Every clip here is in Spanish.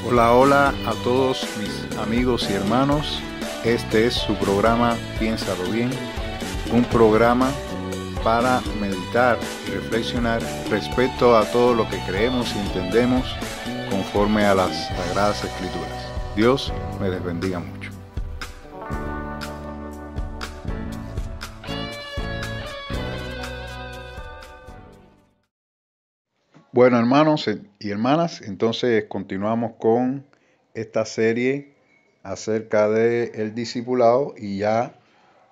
Hola, hola a todos mis amigos y hermanos. Este es su programa Piénsalo Bien, un programa para meditar y reflexionar respecto a todo lo que creemos y entendemos conforme a las Sagradas Escrituras. Dios me les bendiga mucho. Bueno, hermanos y hermanas, entonces continuamos con esta serie acerca del discipulado y ya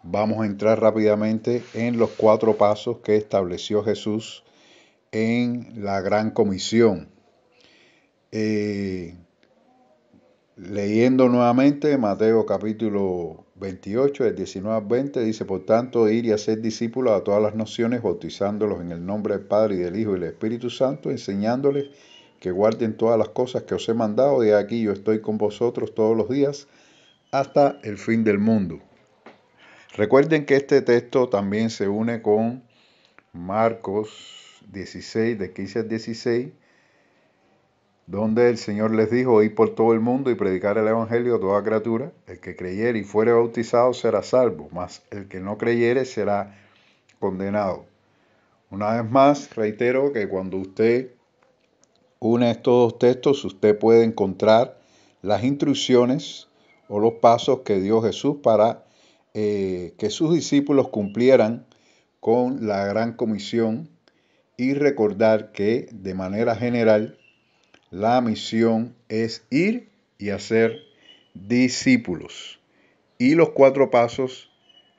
vamos a entrar rápidamente en los 4 pasos que estableció Jesús en la Gran Comisión. Leyendo nuevamente Mateo capítulo 28, del 19 al 20, dice: por tanto, ir y hacer discípulos a todas las naciones, bautizándolos en el nombre del Padre y del Hijo y del Espíritu Santo, enseñándoles que guarden todas las cosas que os he mandado, y aquí yo estoy con vosotros todos los días hasta el fin del mundo. Recuerden que este texto también se une con Marcos 16, de 15 al 16, donde el Señor les dijo: id por todo el mundo y predicar el evangelio a toda criatura. El que creyere y fuere bautizado será salvo, mas el que no creyere será condenado. Una vez más, reitero que cuando usted une estos dos textos, usted puede encontrar las instrucciones o los pasos que dio Jesús para que sus discípulos cumplieran con la gran comisión, y recordar que de manera general la misión es ir y hacer discípulos. Y los 4 pasos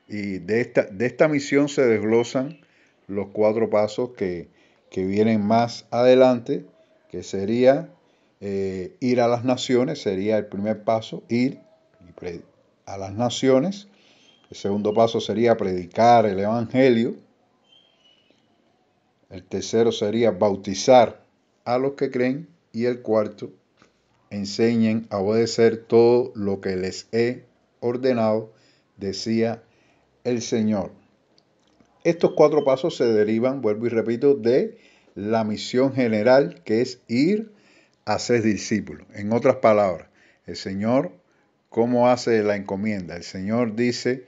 y de esta misión se desglosan los 4 pasos que vienen más adelante, que sería ir a las naciones, sería el primer paso, ir a las naciones. El segundo paso sería predicar el evangelio. El tercero sería bautizar a los que creen. Y el cuarto, enseñen a obedecer todo lo que les he ordenado, decía el Señor. Estos 4 pasos se derivan, vuelvo y repito, de la misión general, que es ir a ser discípulos. En otras palabras, el Señor, ¿cómo hace la encomienda? El Señor dice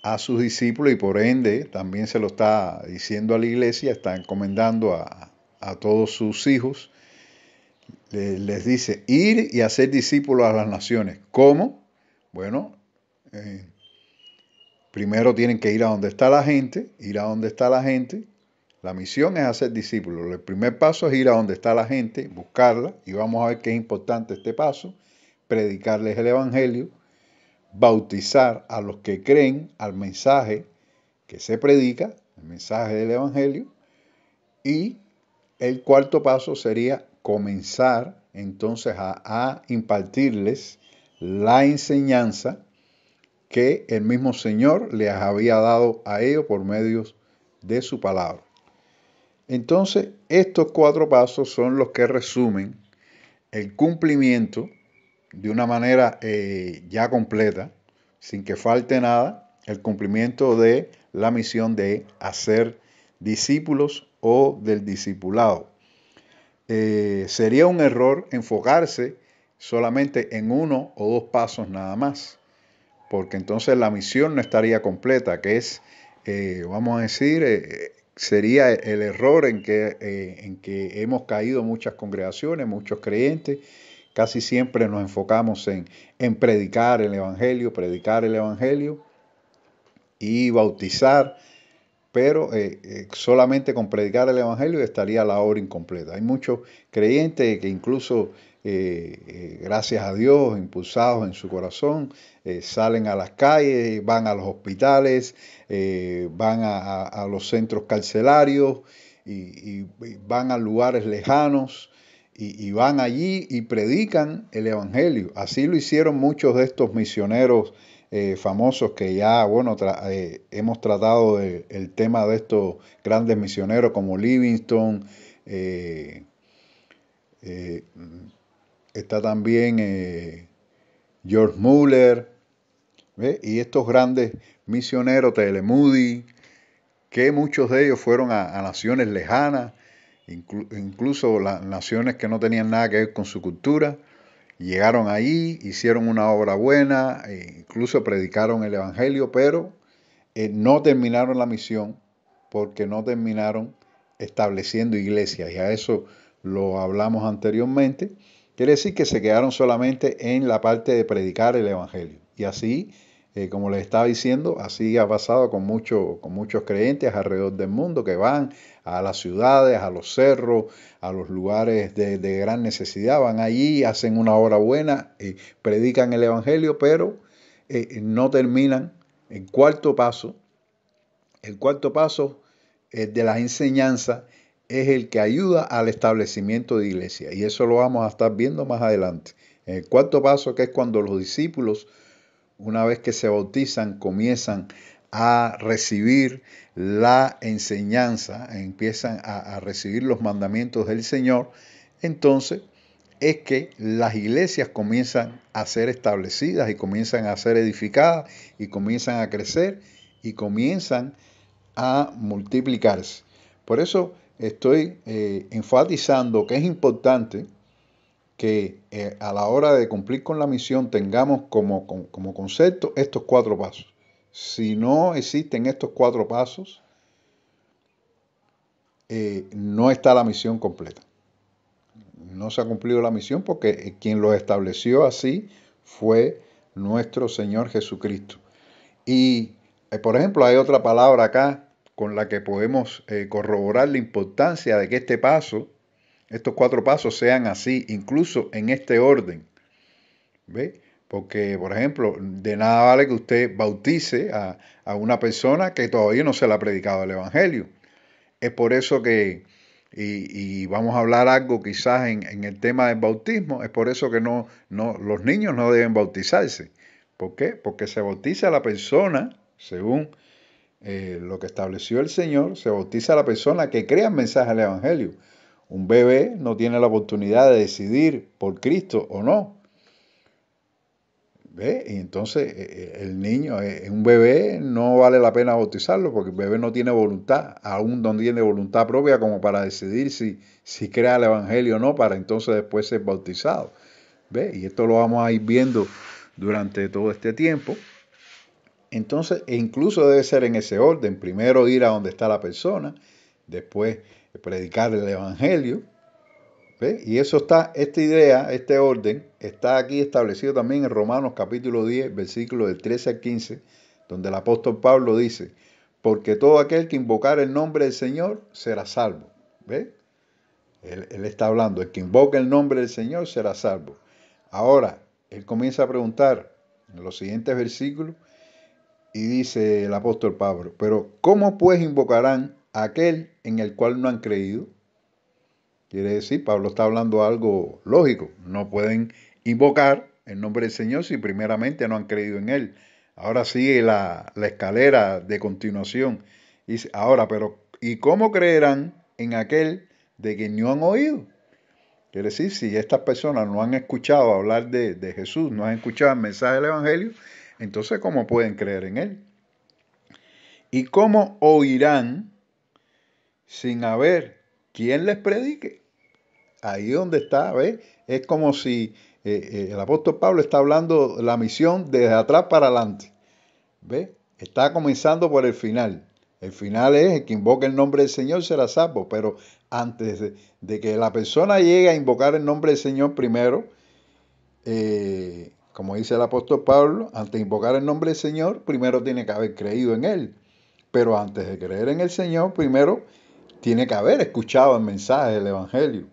a sus discípulos, y por ende también se lo está diciendo a la iglesia, está encomendando a todos sus hijos, les dice: ir y hacer discípulos a las naciones. ¿Cómo? Bueno, primero tienen que ir a donde está la gente, La misión es hacer discípulos. El primer paso es ir a donde está la gente, buscarla, y vamos a ver qué es importante este paso: predicarles el evangelio, bautizar a los que creen al mensaje que se predica, el mensaje del evangelio. Y el cuarto paso sería comenzar entonces a impartirles la enseñanza que el mismo Señor les había dado a ellos por medio de su palabra. Entonces, estos 4 pasos son los que resumen el cumplimiento de una manera ya completa, sin que falte nada, el cumplimiento de la misión de hacer discípulos o del discipulado. Sería un error enfocarse solamente en 1 o 2 pasos nada más, porque entonces la misión no estaría completa, que es, vamos a decir, sería el error en que hemos caído muchas congregaciones, muchos creyentes. Casi siempre nos enfocamos en predicar el evangelio y bautizar, pero solamente con predicar el evangelio estaría la obra incompleta. Hay muchos creyentes que incluso, gracias a Dios, impulsados en su corazón, salen a las calles, van a los hospitales, van a los centros carcelarios y van a lugares lejanos y van allí y predican el evangelio. Así lo hicieron muchos de estos misioneros famosos que ya, bueno, hemos tratado el tema de estos grandes misioneros como Livingstone. Está también George Muller, y estos grandes misioneros, T.L. Moody, que muchos de ellos fueron a naciones lejanas incluso las naciones que no tenían nada que ver con su cultura, llegaron ahí, hicieron una obra buena, incluso predicaron el Evangelio, pero no terminaron la misión porque no terminaron estableciendo iglesias, y a eso lo hablamos anteriormente. Quiere decir que se quedaron solamente en la parte de predicar el Evangelio. Y así, como les estaba diciendo, así ha pasado con muchos creyentes alrededor del mundo que van a las ciudades, a los cerros, a los lugares de gran necesidad, van allí, hacen una obra buena, predican el Evangelio, pero no terminan. El cuarto paso de las enseñanzas es el que ayuda al establecimiento de iglesia, y eso lo vamos a estar viendo más adelante. En el cuarto paso, que es cuando los discípulos, una vez que se bautizan, comienzan a recibir la enseñanza, empiezan a recibir los mandamientos del Señor, entonces es que las iglesias comienzan a ser establecidas y comienzan a ser edificadas y comienzan a crecer y comienzan a multiplicarse. Por eso estoy enfatizando que es importante que a la hora de cumplir con la misión tengamos como concepto estos 4 pasos. Si no existen estos 4 pasos, no está la misión completa. No se ha cumplido la misión porque quien lo estableció así fue nuestro Señor Jesucristo. Y, por ejemplo, hay otra palabra acá con la que podemos corroborar la importancia de que estos 4 pasos sean así, incluso en este orden. ¿Ve? Porque, por ejemplo, de nada vale que usted bautice a una persona que todavía no se le ha predicado el Evangelio. Es por eso que, y vamos a hablar algo quizás en el tema del bautismo, es por eso que los niños no deben bautizarse. ¿Por qué? Porque se bautiza a la persona, según lo que estableció el Señor, se bautiza a la persona que crea el mensaje del Evangelio. Un bebé no tiene la oportunidad de decidir por Cristo o no. ¿Ve? Y entonces el niño, un bebé, no vale la pena bautizarlo porque el bebé no tiene voluntad, aún no tiene voluntad propia como para decidir si crea el Evangelio o no, para entonces después ser bautizado. ¿Ve? Y esto lo vamos a ir viendo durante todo este tiempo. Entonces, incluso debe ser en ese orden: primero ir a donde está la persona, después predicar el Evangelio. ¿Ve? Y eso está, esta idea, este orden, está aquí establecido también en Romanos capítulo 10, versículos del 13 al 15, donde el apóstol Pablo dice: porque todo aquel que invocar el nombre del Señor será salvo. ¿Ve? Él está hablando, el que invoca el nombre del Señor será salvo. Ahora, él comienza a preguntar en los siguientes versículos, y dice el apóstol Pablo: pero ¿cómo pues invocarán a aquel en el cual no han creído? Quiere decir, Pablo está hablando algo lógico. No pueden invocar el nombre del Señor si primeramente no han creído en Él. Ahora sigue la escalera de continuación. Dice, ahora, pero ¿y cómo creerán en aquel de quien no han oído? Quiere decir, si estas personas no han escuchado hablar de Jesús, no han escuchado el mensaje del Evangelio, entonces ¿cómo pueden creer en Él? ¿Y cómo oirán sin haber quien les predique? Ahí donde está, ¿ves? Es como si el apóstol Pablo está hablando la misión desde atrás para adelante. ¿Ves? Está comenzando por el final. El final es el que invoca el nombre del Señor será salvo. Pero antes de que la persona llegue a invocar el nombre del Señor primero, como dice el apóstol Pablo, antes de invocar el nombre del Señor, primero tiene que haber creído en Él. Pero antes de creer en el Señor, primero tiene que haber escuchado el mensaje del Evangelio.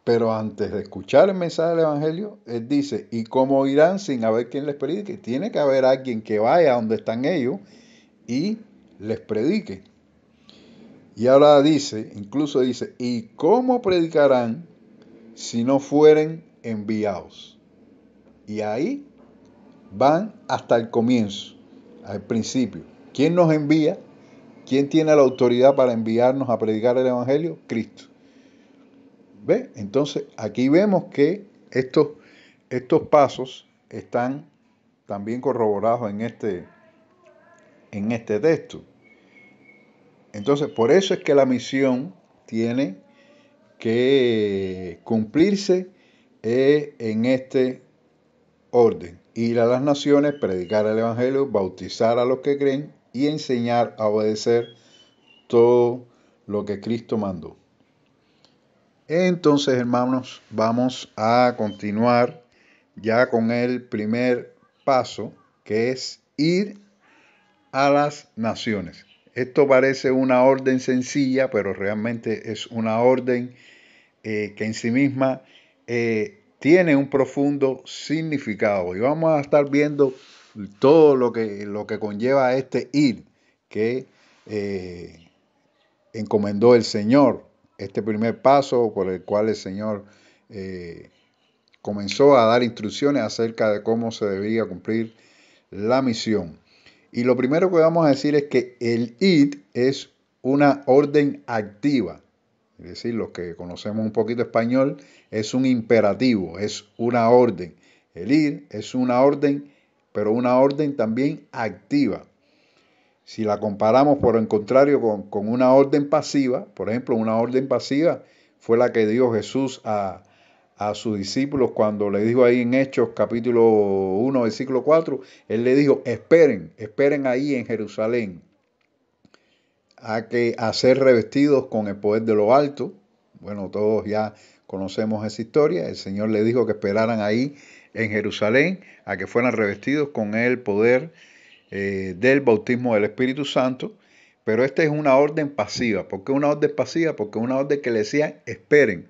Pero antes de escuchar el mensaje del Evangelio, él dice, ¿y cómo oirán sin haber quien les predique? Tiene que haber alguien que vaya a donde están ellos y les predique. Y ahora dice, incluso dice, ¿y cómo predicarán si no fueren enviados? Y ahí van hasta el comienzo, al principio. ¿Quién nos envía? ¿Quién tiene la autoridad para enviarnos a predicar el Evangelio? Cristo. ¿Ve? Entonces, aquí vemos que estos pasos están también corroborados en este texto. Entonces, por eso es que la misión tiene que cumplirse en este orden: ir a las naciones, predicar el evangelio, bautizar a los que creen y enseñar a obedecer todo lo que Cristo mandó. Entonces, hermanos, vamos a continuar ya con el primer paso, que es ir a las naciones. Esto parece una orden sencilla, pero realmente es una orden que en sí misma tiene un profundo significado. Y vamos a estar viendo todo lo que conlleva este ir que encomendó el Señor, este primer paso por el cual el Señor comenzó a dar instrucciones acerca de cómo se debía cumplir la misión. Y lo primero que vamos a decir es que el ir es una orden activa. Es decir, los que conocemos un poquito español, es un imperativo, es una orden. El ir es una orden, pero una orden también activa. Si la comparamos por el contrario con una orden pasiva, por ejemplo, una orden pasiva fue la que dio Jesús a sus discípulos cuando le dijo ahí en Hechos capítulo 1, versículo 4, él le dijo: esperen ahí en Jerusalén a ser revestidos con el poder de lo alto. Bueno, todos ya conocemos esa historia. El Señor le dijo que esperaran ahí en Jerusalén a que fueran revestidos con el poder del bautismo del Espíritu Santo. Pero esta es una orden pasiva. ¿Por qué una orden pasiva? Porque es una orden que le decía: esperen.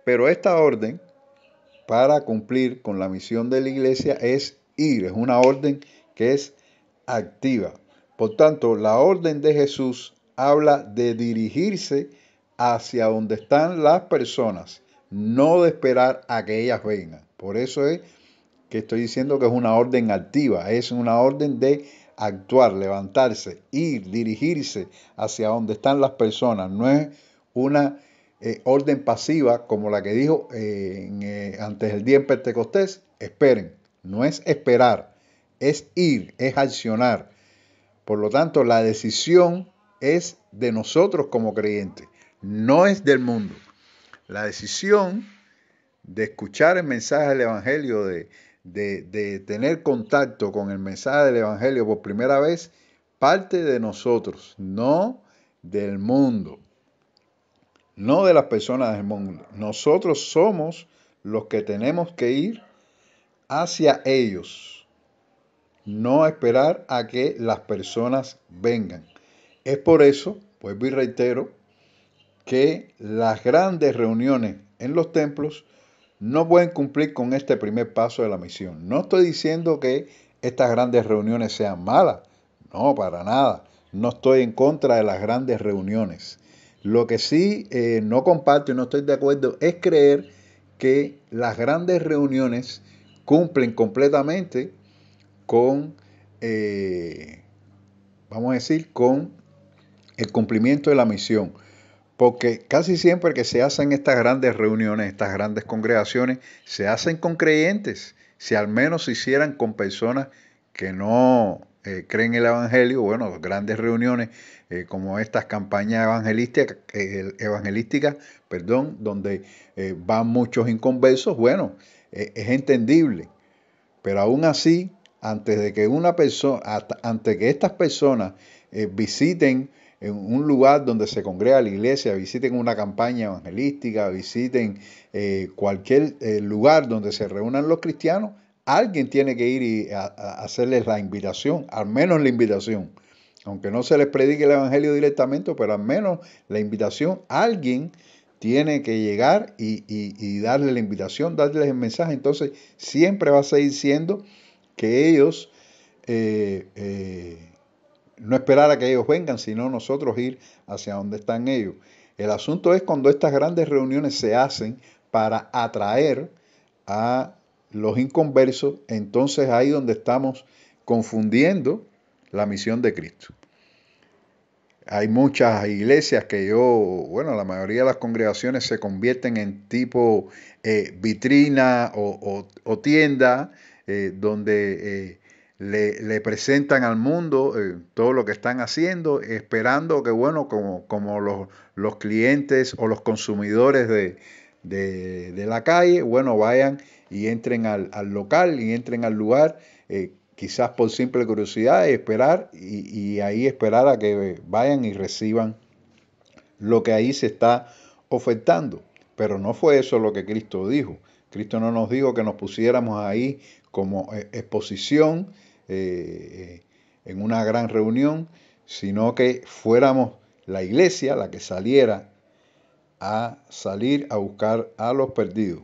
Pero esta orden, para cumplir con la misión de la iglesia, es ir. Es una orden que es activa. Por tanto, la orden de Jesús habla de dirigirse hacia donde están las personas, no de esperar a que ellas vengan. Por eso es que estoy diciendo que es una orden activa, es una orden de actuar, levantarse, ir, dirigirse hacia donde están las personas. No es una orden pasiva como la que dijo antes del día en Pentecostés: esperen. No es esperar, es ir, es accionar. Por lo tanto, la decisión es de nosotros como creyentes, no es del mundo. La decisión de escuchar el mensaje del Evangelio, de tener contacto con el mensaje del Evangelio por primera vez, parte de nosotros, no del mundo, no de las personas del mundo. Nosotros somos los que tenemos que ir hacia ellos, no esperar a que las personas vengan. Es por eso, vuelvo y reitero, que las grandes reuniones en los templos no pueden cumplir con este primer paso de la misión. No estoy diciendo que estas grandes reuniones sean malas, no, para nada. No estoy en contra de las grandes reuniones. Lo que sí no comparto y no estoy de acuerdo es creer que las grandes reuniones cumplen completamente con, vamos a decir, con el cumplimiento de la misión. Porque casi siempre que se hacen estas grandes reuniones, estas grandes congregaciones, se hacen con creyentes. Si al menos se hicieran con personas que no creen el Evangelio, bueno, grandes reuniones como estas campañas evangelísticas, donde van muchos inconversos, bueno, es entendible. Pero aún así, antes de que antes que estas personas visiten en un lugar donde se congrega la iglesia, visiten una campaña evangelística, visiten cualquier lugar donde se reúnan los cristianos, alguien tiene que ir y hacerles la invitación, al menos la invitación. Aunque no se les predique el evangelio directamente, pero al menos la invitación, alguien tiene que llegar y darle la invitación, darles el mensaje. Entonces siempre va a seguir siendo que ellos no esperar a que ellos vengan, sino nosotros ir hacia donde están ellos. El asunto es cuando estas grandes reuniones se hacen para atraer a los inconversos, entonces ahí donde estamos confundiendo la misión de Cristo. Hay muchas iglesias que la mayoría de las congregaciones se convierten en tipo vitrina o tienda, donde le presentan al mundo todo lo que están haciendo, esperando que, bueno, como los clientes o los consumidores de la calle, bueno, vayan y entren al local y entren al lugar, quizás por simple curiosidad, y ahí esperar a que vayan y reciban lo que ahí se está ofertando. Pero no fue eso lo que Cristo dijo. Cristo no nos dijo que nos pusiéramos ahí como exposición en una gran reunión, sino que fuéramos la iglesia la que saliera a salir a buscar a los perdidos.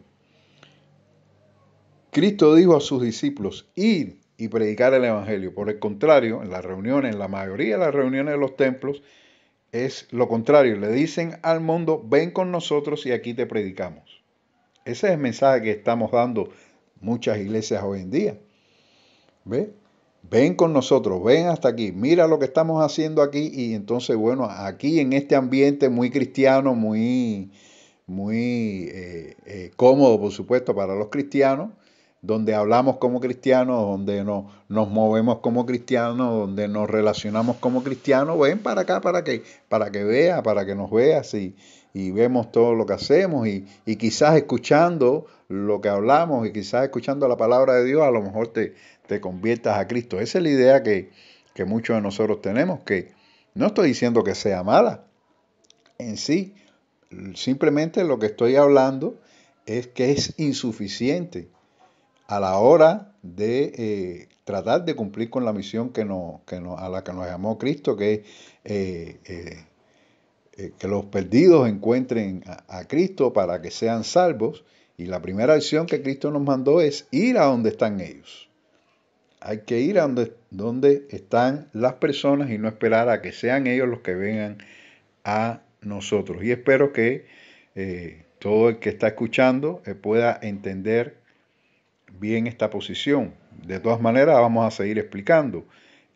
Cristo dijo a sus discípulos, ir y predicar el Evangelio. Por el contrario, en las reuniones, en la mayoría de las reuniones de los templos, es lo contrario. Le dicen al mundo, ven con nosotros y aquí te predicamos. Ese es el mensaje que estamos dando muchas iglesias hoy en día. ¿Ve? Ven con nosotros, ven hasta aquí, mira lo que estamos haciendo aquí. Y entonces, bueno, aquí en este ambiente muy cristiano, muy cómodo, por supuesto, para los cristianos, donde hablamos como cristianos, donde nos movemos como cristianos, donde nos relacionamos como cristianos. Ven para acá para que vea, para que nos veas y vemos todo lo que hacemos y quizás escuchando lo que hablamos y quizás escuchando la palabra de Dios, a lo mejor te conviertas a Cristo. Esa es la idea que muchos de nosotros tenemos, que no estoy diciendo que sea mala en sí. Simplemente lo que estoy hablando es que es insuficiente a la hora de tratar de cumplir con la misión a la que nos llamó Cristo, que es que los perdidos encuentren a Cristo para que sean salvos. Y la primera acción que Cristo nos mandó es ir a donde están ellos. Hay que ir a donde están las personas y no esperar a que sean ellos los que vengan a nosotros. Y espero que todo el que está escuchando pueda entender bien esta posición. De todas maneras, vamos a seguir explicando.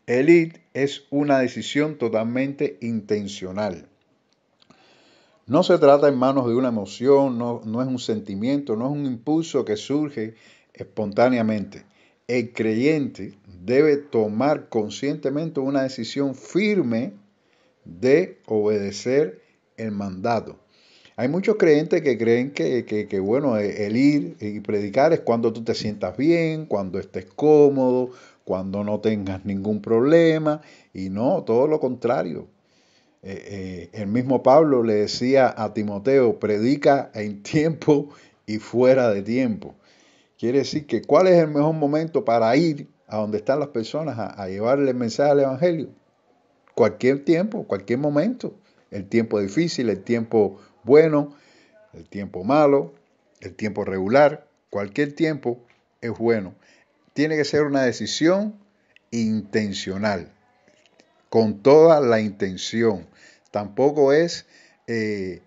El ir es una decisión totalmente intencional. No se trata, hermanos, de una emoción, no es un sentimiento, no es un impulso que surge espontáneamente. El creyente debe tomar conscientemente una decisión firme de obedecer el mandato. Hay muchos creyentes que creen que bueno, el ir y predicar es cuando tú te sientas bien, cuando estés cómodo, cuando no tengas ningún problema, y no, todo lo contrario. El mismo Pablo le decía a Timoteo, predica en tiempo y fuera de tiempo. Quiere decir que ¿cuál es el mejor momento para ir a donde están las personas a llevarle el mensaje del Evangelio? Cualquier tiempo, cualquier momento. El tiempo difícil, el tiempo bueno, el tiempo malo, el tiempo regular, cualquier tiempo es bueno. Tiene que ser una decisión intencional, con toda la intención. Tampoco es que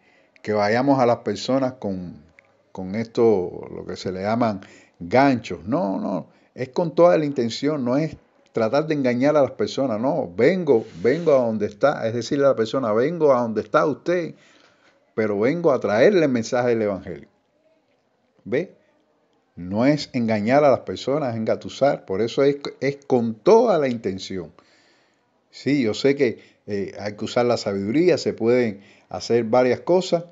vayamos a las personas con esto, lo que se le llaman ganchos. No, es con toda la intención, no es tratar de engañar a las personas, no, vengo a donde está, es decirle a la persona, vengo a donde está usted, pero vengo a traerle el mensaje del Evangelio. ¿Ve? No es engañar a las personas, engatusar, por eso es con toda la intención. Sí, yo sé que hay que usar la sabiduría, se pueden hacer varias cosas,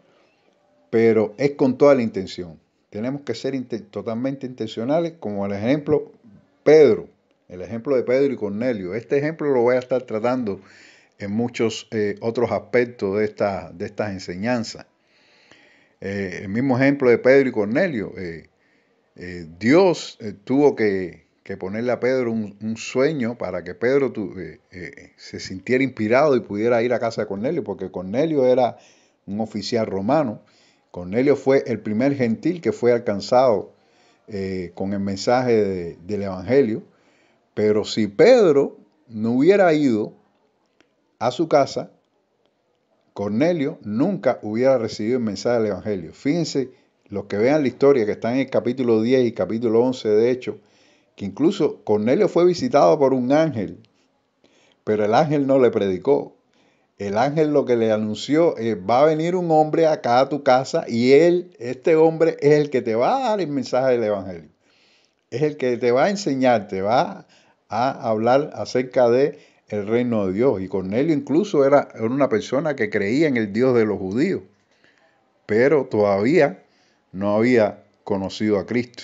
pero es con toda la intención. Tenemos que ser totalmente intencionales, como el ejemplo Pedro, el ejemplo de Pedro y Cornelio. Este ejemplo lo voy a estar tratando en muchos otros aspectos de estas enseñanzas. El mismo ejemplo de Pedro y Cornelio. Dios tuvo que ponerle a Pedro un sueño para que Pedro se sintiera inspirado y pudiera ir a casa de Cornelio, porque Cornelio era un oficial romano. Cornelio fue el primer gentil que fue alcanzado con el mensaje del Evangelio. Pero si Pedro no hubiera ido a su casa, Cornelio nunca hubiera recibido el mensaje del Evangelio. Fíjense, los que vean la historia que está en el capítulo 10 y capítulo 11 de Hechos, que incluso Cornelio fue visitado por un ángel, pero el ángel no le predicó. El ángel lo que le anunció es, va a venir un hombre acá a tu casa y este hombre es el que te va a dar el mensaje del Evangelio. Es el que te va a enseñar, te va a hablar acerca de el reino de Dios. Y Cornelio incluso era una persona que creía en el Dios de los judíos, pero todavía no había conocido a Cristo.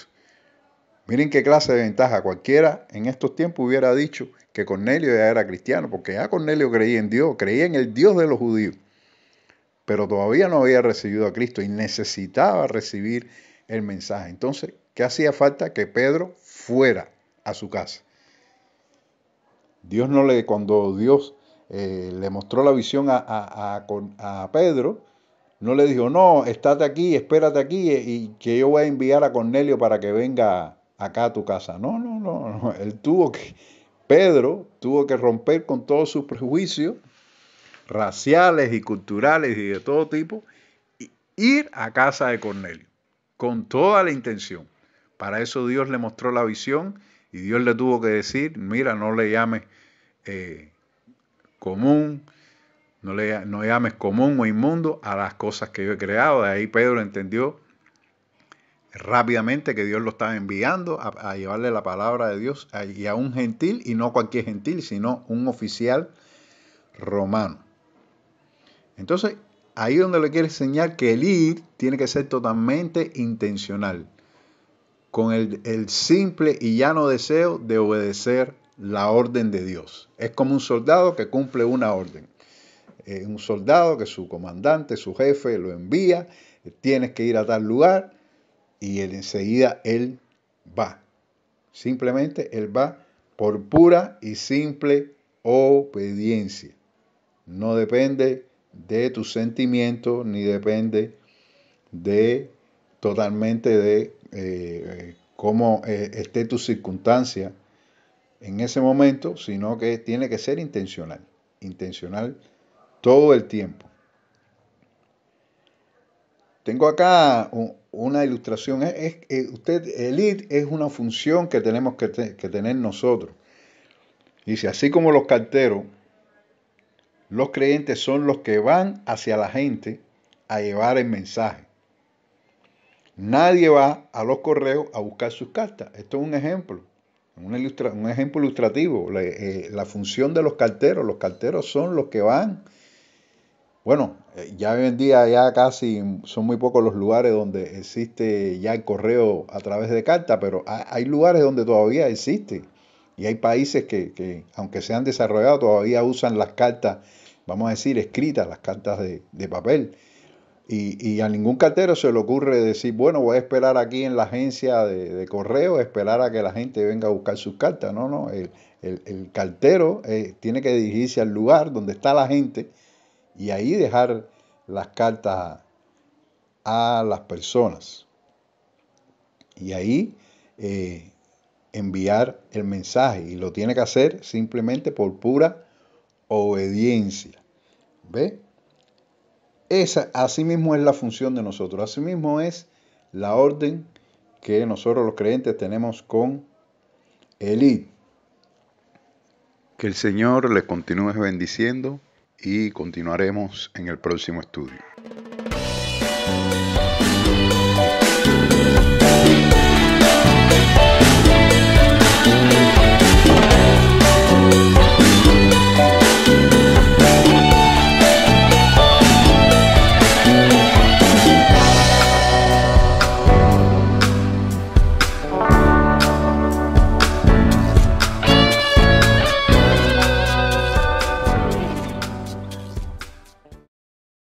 Miren qué clase de ventaja. Cualquiera en estos tiempos hubiera dicho que Cornelio ya era cristiano, porque ya Cornelio creía en Dios, creía en el Dios de los judíos, pero todavía no había recibido a Cristo y necesitaba recibir el mensaje. Entonces, ¿qué hacía falta? Que Pedro fuera a su casa. Cuando Dios le mostró la visión a Pedro, no le dijo, no, estate aquí, espérate aquí y que yo voy a enviar a Cornelio para que venga acá a tu casa. No. Pedro tuvo que romper con todos sus prejuicios raciales y culturales y de todo tipo, e ir a casa de Cornelio, con toda la intención. Para eso Dios le mostró la visión y Dios le tuvo que decir, mira, no le llames común, no llames común o inmundo a las cosas que yo he creado. De ahí Pedro entendió rápidamente que Dios lo estaba enviando a llevarle la palabra de Dios y a un gentil, y no cualquier gentil, sino un oficial romano. Entonces, ahí es donde le quiere enseñar que el ir tiene que ser totalmente intencional, con el simple y llano deseo de obedecer la orden de Dios. Es como un soldado que cumple una orden. Un soldado que su comandante, su jefe lo envía, tienes que ir a tal lugar y enseguida él va. Simplemente él va por pura y simple obediencia. No depende de tus sentimientos ni depende totalmente de cómo esté tu circunstancia en ese momento, sino que tiene que ser intencional todo el tiempo. Tengo acá una ilustración. El ir es una función que tenemos que tener nosotros. Dice, así como los carteros, los creyentes son los que van hacia la gente a llevar el mensaje. Nadie va a los correos a buscar sus cartas. Esto es un ejemplo, un ejemplo ilustrativo. La función de los carteros son los que van. Bueno, ya hoy en día ya casi son muy pocos los lugares donde existe ya el correo a través de carta, pero hay lugares donde todavía existe. Y hay países que aunque se han desarrollado, todavía usan las cartas, vamos a decir, escritas, las cartas de papel. Y a ningún cartero se le ocurre decir, bueno, voy a esperar aquí en la agencia de correo, esperar a que la gente venga a buscar sus cartas. No, el cartero tiene que dirigirse al lugar donde está la gente y ahí dejar las cartas a las personas. Y ahí enviar el mensaje. Y lo tiene que hacer simplemente por pura obediencia. ¿Ve? Así mismo es la función de nosotros. Así mismo es la orden que nosotros los creyentes tenemos con el ir. Que el Señor les continúe bendiciendo y continuaremos en el próximo estudio.